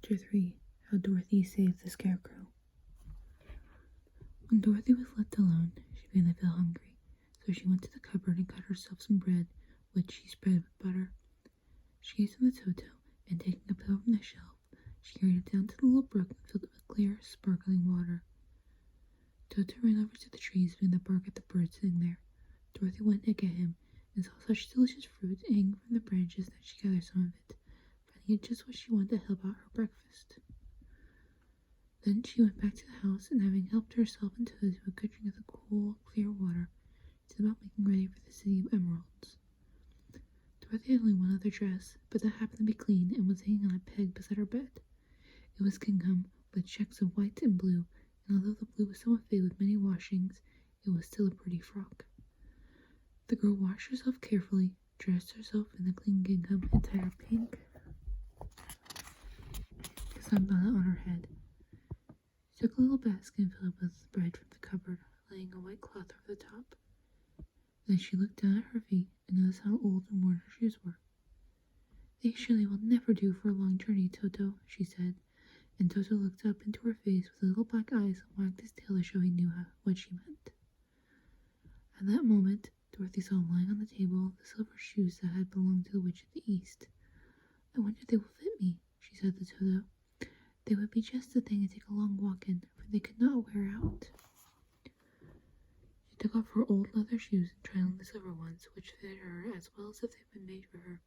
Chapter 3 How Dorothy Saved the Scarecrow. When Dorothy was left alone, she began to feel hungry, so she went to the cupboard and cut herself some bread, which she spread with butter. She gave some to Toto, and taking a pail from the shelf, she carried it down to the little brook and filled it with clear, sparkling water. Toto ran over to the trees between the bark at the bird sitting there. Dorothy went to get him, and saw such delicious fruit hanging from the branches that she gathered some of it, finding it just what she wanted to help out her breakfast. Then she went back to the house, and having helped herself and Toto to a good drink of the cool, clear water, set about making ready for the City of Emeralds. Dorothy had only one other dress, but that happened to be clean and was hanging on a peg beside her bed. It was gingham, with checks of white and blue, and although the blue was somewhat faded with many washings, it was still a pretty frock. The girl washed herself carefully, dressed herself in the clean gingham, and tied her pink sunbonnet on her head. She took a little basket and filled it with bread from the cupboard, laying a white cloth over the top. Then she looked down at her feet and noticed how old and worn her shoes were. "They surely will never do for a long journey, Toto," she said, and Toto looked up into her face with little black eyes and wagged his tail to show he knew what she meant. At that moment, Dorothy saw lying on the table the silver shoes that had belonged to the Witch of the East. "I wonder if they will fit me," she said to Toto. "They would be just the thing to take a long walk in, for they could not wear out." She took off her old leather shoes and tried on the silver ones, which fitted her as well as if they'd been made for her.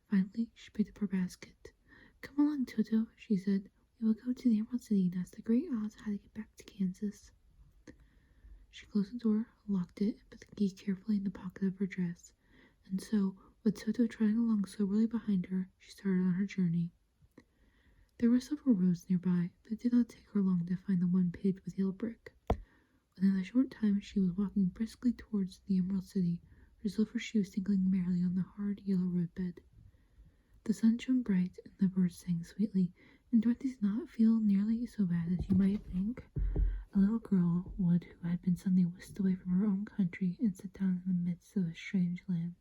Finally, she picked up her basket. "Come along, Toto," she said. "We will go to the Emerald City and ask the Great Oz how to get back to Kansas." She closed the door, locked it, and put the key carefully in the pocket of her dress, and so, with Toto trotting along soberly behind her, she started on her journey. There were several roads nearby, but it did not take her long to find the one paved with yellow brick. Within a short time she was walking briskly towards the Emerald City, her silver shoes tinkling merrily on the hard yellow roadbed. The sun shone bright, and the birds sang sweetly, and Dorothy did not feel nearly so bad as you might think a little girl would who had been suddenly whisked away from her own country and set down in the midst of a strange land.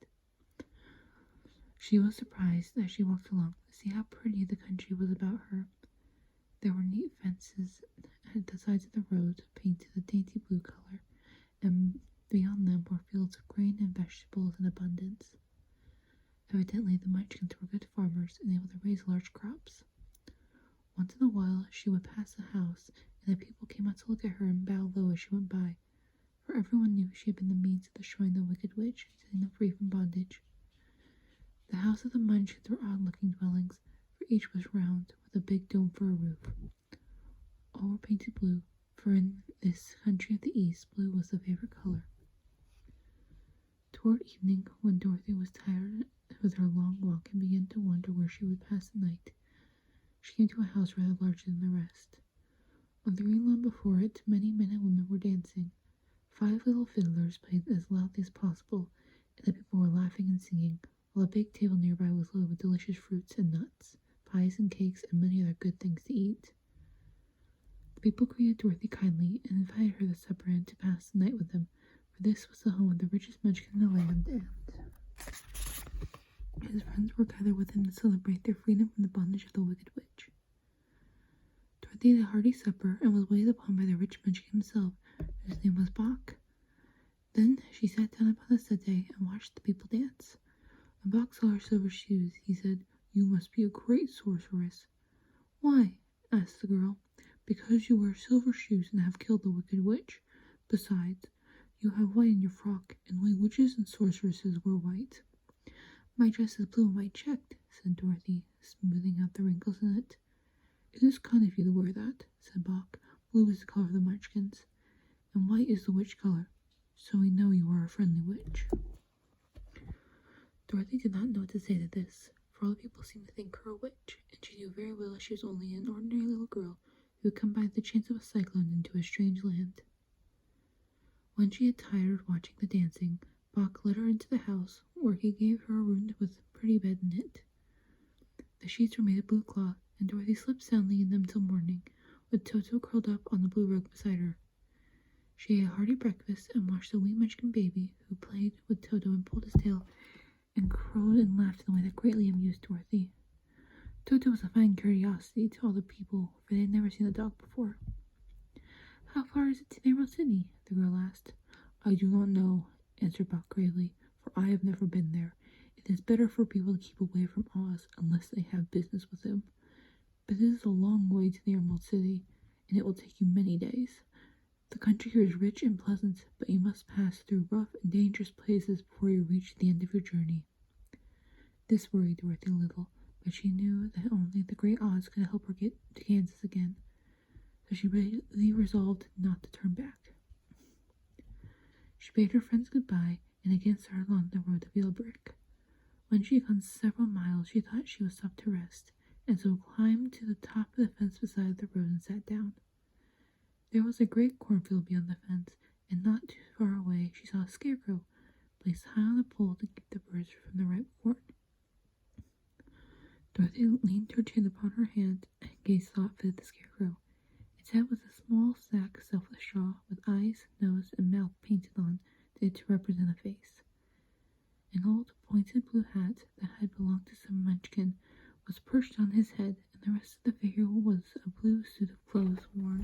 She was surprised, as she walked along, to see how pretty the country was about her. There were neat fences at the sides of the road, painted a dainty blue color, and beyond them were fields of grain and vegetables in abundance. Evidently the Munchkins were good farmers and able to raise large crops. Once in a while she would pass a house, and the people came out to look at her and bow low as she went by, for everyone knew she had been the means of destroying the wicked witch and setting them free from bondage. The houses of the Munchkins were odd-looking dwellings, for each was round, with a big dome for a roof. All were painted blue, for in this country of the East, blue was the favorite color. Toward evening, when Dorothy was tired with her long walk and began to wonder where she would pass the night, she came to a house rather larger than the rest. On the green lawn before it, many men and women were dancing. 5 little fiddlers played as loudly as possible, and the people were laughing and singing, while a big table nearby was loaded with delicious fruits and nuts, pies and cakes, and many other good things to eat. The people greeted Dorothy kindly and invited her to supper and to pass the night with them, for this was the home of the richest Munchkin in the land, and his friends were gathered with him to celebrate their freedom from the bondage of the wicked witch. Dorothy ate a hearty supper and was waited upon by the rich Munchkin himself, whose name was Bok. Then she sat down upon a settee and watched the people dance. When Bok saw her silver shoes, he said, "You must be a great sorceress." "Why?" asked the girl. "Because you wear silver shoes and have killed the wicked witch. Besides, you have white in your frock, and only witches and sorceresses wear white." "My dress is blue and white checked," said Dorothy, smoothing out the wrinkles in it. "It is kind of you to wear that," said Bok. "Blue is the color of the Munchkins, and white is the witch color, so we know you are a friendly witch." Dorothy did not know what to say to this, for all the people seemed to think her a witch, and she knew very well she was only an ordinary little girl who had come by the chance of a cyclone into a strange land. When she had tired of watching the dancing, Bok led her into the house, where he gave her a room with a pretty bed in it. The sheets were made of blue cloth, and Dorothy slept soundly in them till morning, with Toto curled up on the blue rug beside her. She ate a hearty breakfast and watched the wee Munchkin baby, who played with Toto and pulled his tail and crowed and laughed in a way that greatly amused Dorothy. Toto was a fine curiosity to all the people, for they had never seen a dog before. "How far is it to the Emerald City?" the girl asked. "I do not know," answered Bob gravely, "for I have never been there. It is better for people to keep away from Oz unless they have business with him. But it is a long way to the Emerald City, and it will take you many days. The country here is rich and pleasant, but you must pass through rough and dangerous places before you reach the end of your journey." This worried Dorothy a little, but she knew that only the Great Oz could help her get to Kansas again, so she really resolved not to turn back. She bade her friends goodbye and again started along the road of yellow brick. When she had gone several miles, she thought she would stop to rest, and so climbed to the top of the fence beside the road and sat down. There was a great cornfield beyond the fence, and not too far away she saw a scarecrow placed high on a pole to keep the birds from the ripe corn. Dorothy leaned her chin upon her hand and gazed thoughtfully at the scarecrow. Its head was a small sack stuffed with straw, with eyes, nose, and mouth painted on it to represent a face. An old pointed blue hat that had belonged to some munchkin was perched on his head, and the rest of the figure was a blue suit of clothes worn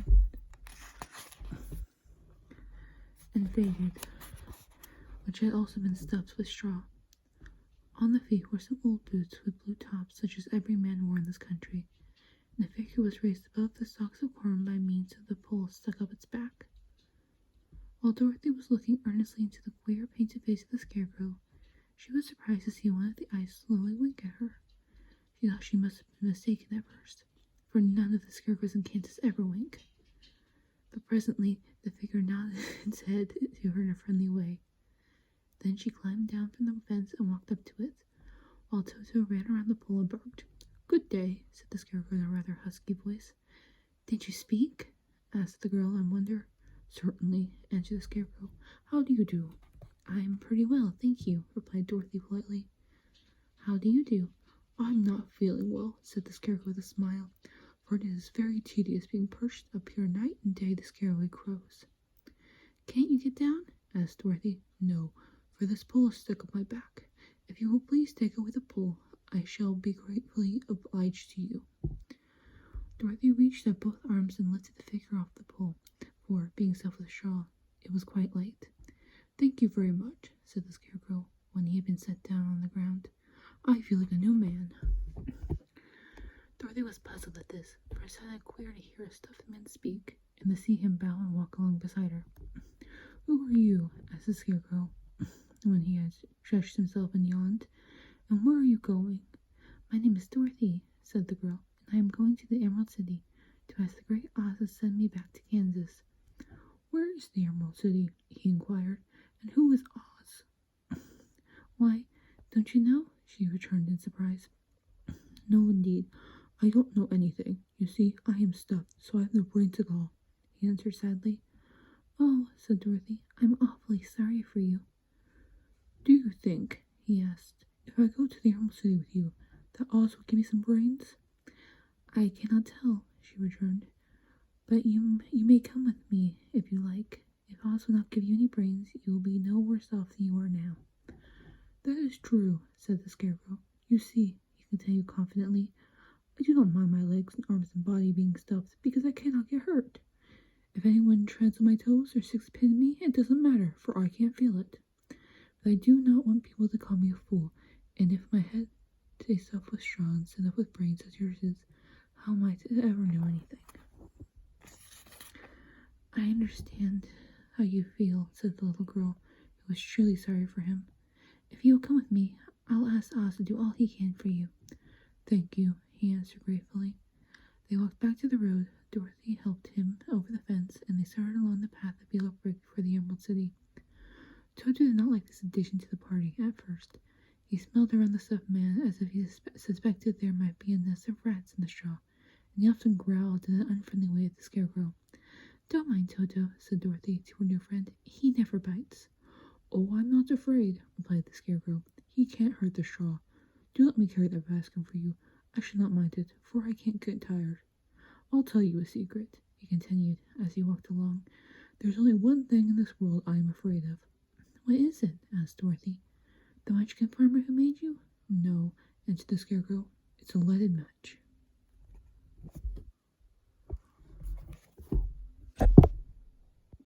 and faded, which had also been stuffed with straw. On the feet were some old boots with blue tops, such as every man wore in this country, and the figure was raised above the stalks of corn by means of the pole stuck up its back. While Dorothy was looking earnestly into the queer painted face of the scarecrow, she was surprised to see one of the eyes slowly wink at her. She thought she must have been mistaken at first, for none of the scarecrows in Kansas ever wink. But presently the figure nodded its head to her in a friendly way. Then she climbed down from the fence and walked up to it, while Toto ran around the pole and barked. "Good day," said the scarecrow in a rather husky voice. "Did you speak?" asked the girl in wonder. "Certainly," answered the scarecrow. "How do you do?" "I'm pretty well, thank you," replied Dorothy politely. "How do you do?" "I'm not feeling well," said the scarecrow with a smile, "for it is very tedious being perched up here night and day to scare away crows." "Can't you get down?" asked Dorothy. "No, for this pole is stuck up my back. If you will please take away the pole, I shall be gratefully obliged to you." Dorothy reached out both arms and lifted the figure off the pole, for, being stuffed with straw, it was quite light. "Thank you very much," said the scarecrow, when he had been set down on the ground. "I feel like a new man." Dorothy was puzzled at this, for it sounded queer to hear a stuffed man speak, and to see him bow and walk along beside her. "Who are you?" asked the scarecrow, when he had stretched himself and yawned. "And where are you going?" "My name is Dorothy," said the girl, "and I am going to the Emerald City to ask the Great Oz to send me back to Kansas." "Where is the Emerald City?" he inquired, "and who is Oz?" "Why, don't you know?" she returned in surprise. "No, indeed, I don't know anything. You see, I am stuffed, so I have no brains at all," he answered sadly. "Oh," said Dorothy, "I'm awfully sorry for you." "Do you think," he asked, "if I go to the Emerald City with you, that Oz will give me some brains?" "I cannot tell," she returned, "but you may come with me if you like. If Oz will not give you any brains, you will be no worse off than you are now." "That is true," said the scarecrow. "You see," he continued confidently, "I do not mind my legs and arms and body being stuffed, because I cannot get hurt. If anyone treads on my toes or sticks a pin in me, it doesn't matter, for I can't feel it. But I do not want people to call me a fool, and if my head is stuffed with straw instead of with brains as yours is, how am I to ever know anything?" "I understand how you feel," said the little girl, who was truly sorry for him. "If you will come with me, I'll ask Oz to do all he can for you." "Thank you," he answered gratefully. They walked back to the road. Dorothy helped him over the fence, and they started along the path of yellow brick for the Emerald City. Toto did not like this addition to the party at first. He smelled around the stuffed man as if he suspected there might be a nest of rats in the straw, and he often growled in an unfriendly way at the scarecrow. "Don't mind Toto," said Dorothy to her new friend. "He never bites." "Oh, I'm not afraid," replied the scarecrow. "He can't hurt the straw. Do let me carry that basket for you. I should not mind it, for I can't get tired. I'll tell you a secret," he continued as he walked along. "There's only one thing in this world I am afraid of." "What is it?" asked Dorothy. "The munchkin farmer who made you?" "No," answered the scarecrow. It's a lighted match.